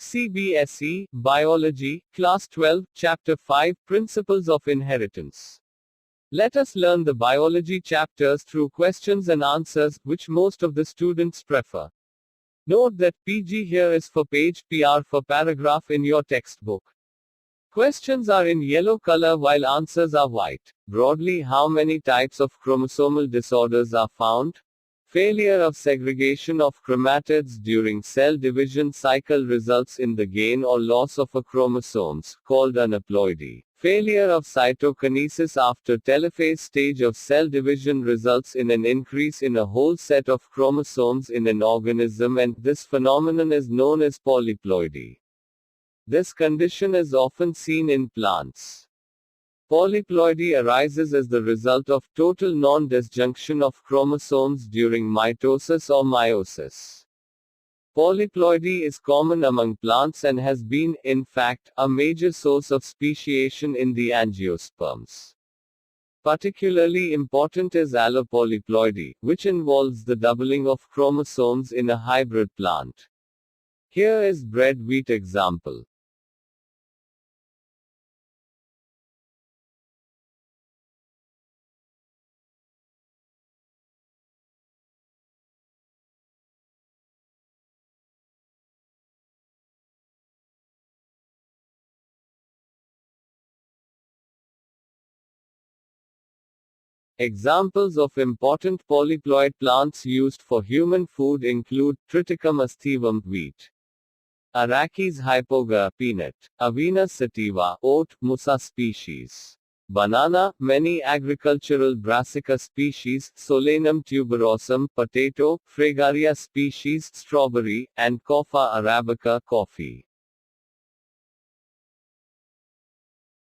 CBSE Biology, Class 12, Chapter 5, Principles of Inheritance. Let us learn the biology chapters through questions and answers, which most of the students prefer. Note that PG here is for page, PR for paragraph in your textbook. Questions are in yellow color while answers are white. Broadly, how many types of chromosomal disorders are found? Failure of segregation of chromatids during cell division cycle results in the gain or loss of a chromosomes, called aneuploidy. Failure of cytokinesis after telophase stage of cell division results in an increase in a whole set of chromosomes in an organism, and this phenomenon is known as polyploidy. This condition is often seen in plants. Polyploidy arises as the result of total non-disjunction of chromosomes during mitosis or meiosis. Polyploidy is common among plants and has been, in fact, a major source of speciation in the angiosperms. Particularly important is allopolyploidy, which involves the doubling of chromosomes in a hybrid plant. Here is bread wheat example. Examples of important polyploid plants used for human food include Triticum aestivum wheat, Arachis hypogaea peanut, Avena sativa oat, Musa species, banana, many agricultural brassica species, Solanum tuberosum potato, Fragaria species strawberry, and Coffa arabica coffee.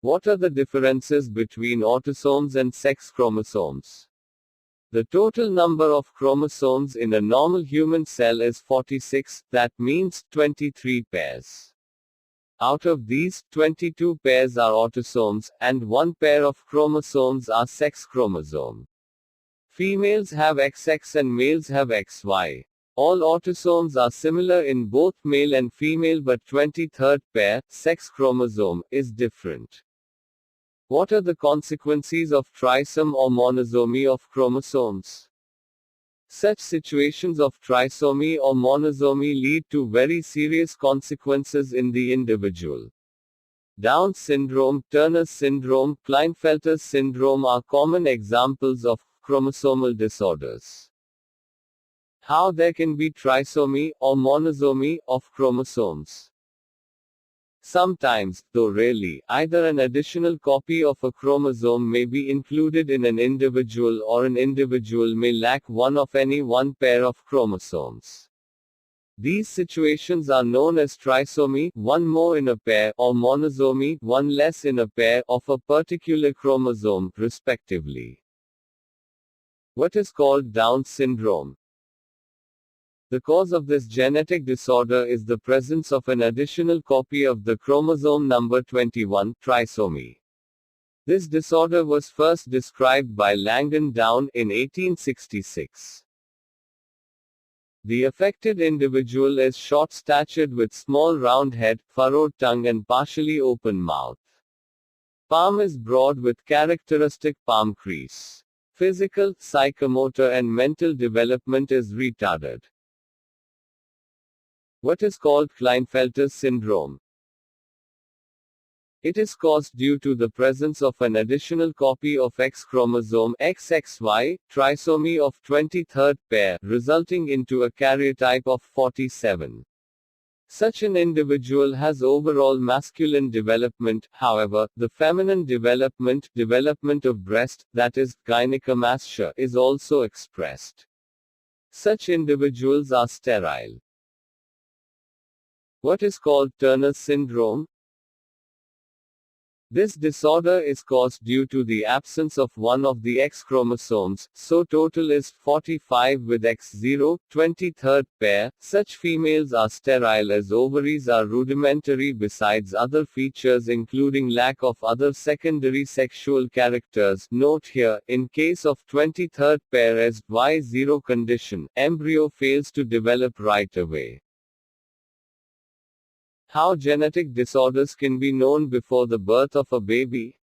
What are the differences between autosomes and sex chromosomes? The total number of chromosomes in a normal human cell is 46, that means 23 pairs. Out of these, 22 pairs are autosomes, and 1 pair of chromosomes are sex chromosome. Females have XX and males have XY. All autosomes are similar in both male and female, but 23rd pair, sex chromosome, is different. What are the consequences of trisomy or monosomy of chromosomes? Such situations of trisomy or monosomy lead to very serious consequences in the individual. Down syndrome, Turner syndrome, Klinefelter syndrome are common examples of chromosomal disorders. How there can be trisomy or monosomy of chromosomes? Sometimes, though rarely, either an additional copy of a chromosome may be included in an individual, or an individual may lack one of any one pair of chromosomes. These situations are known as trisomy, one more in a pair, or monosomy, one less in a pair, of a particular chromosome, respectively. What is called Down syndrome? The cause of this genetic disorder is the presence of an additional copy of the chromosome number 21, trisomy. This disorder was first described by Langdon Down in 1866. The affected individual is short-statured with small round head, furrowed tongue and partially open mouth. Palm is broad with characteristic palm crease. Physical, psychomotor and mental development is retarded. What is called Klinefelter syndrome? It is caused due to the presence of an additional copy of X chromosome XXY, trisomy of 23rd pair, resulting into a karyotype of 47. Such an individual has overall masculine development, however, the feminine development of breast, that is, gynecomastia, is also expressed. Such individuals are sterile. What is called Turner syndrome? This disorder is caused due to the absence of one of the X chromosomes, so total is 45 with X0, 23rd pair. Such females are sterile as ovaries are rudimentary besides other features including lack of other secondary sexual characters. Note here, in case of 23rd pair as Y0 condition, embryo fails to develop right away. How genetic disorders can be known before the birth of a baby.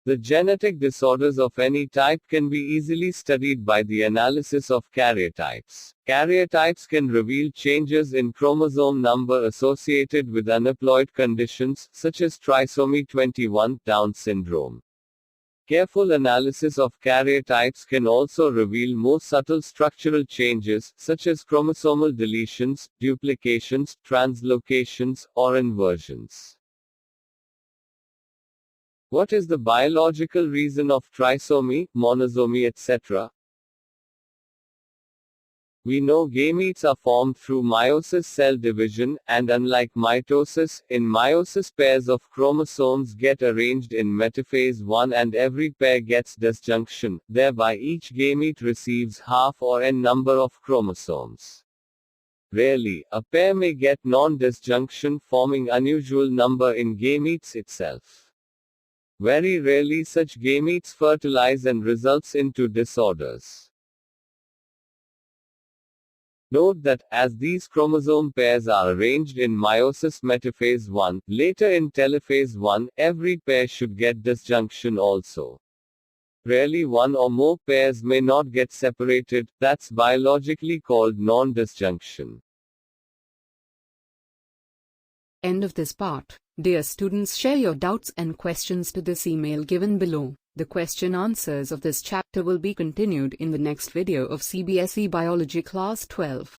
The genetic disorders of any type can be easily studied by the analysis of karyotypes. Karyotypes can reveal changes in chromosome number associated with aneuploid conditions, such as trisomy 21, Down syndrome. Careful analysis of karyotypes can also reveal more subtle structural changes, such as chromosomal deletions, duplications, translocations, or inversions. What is the biological reason of trisomy, monosomy, etc.? We know gametes are formed through meiosis cell division, and unlike mitosis, in meiosis pairs of chromosomes get arranged in metaphase 1 and every pair gets disjunction, thereby each gamete receives half or n number of chromosomes. Rarely, a pair may get non-disjunction forming unusual number in gametes itself. Very rarely such gametes fertilize and results into disorders. Note that, as these chromosome pairs are arranged in meiosis metaphase 1, later in telophase 1, every pair should get disjunction also. Rarely one or more pairs may not get separated, that's biologically called non-disjunction. End of this part. Dear students, share your doubts and questions to this email given below. The question answers of this chapter will be continued in the next video of CBSE Biology Class 12.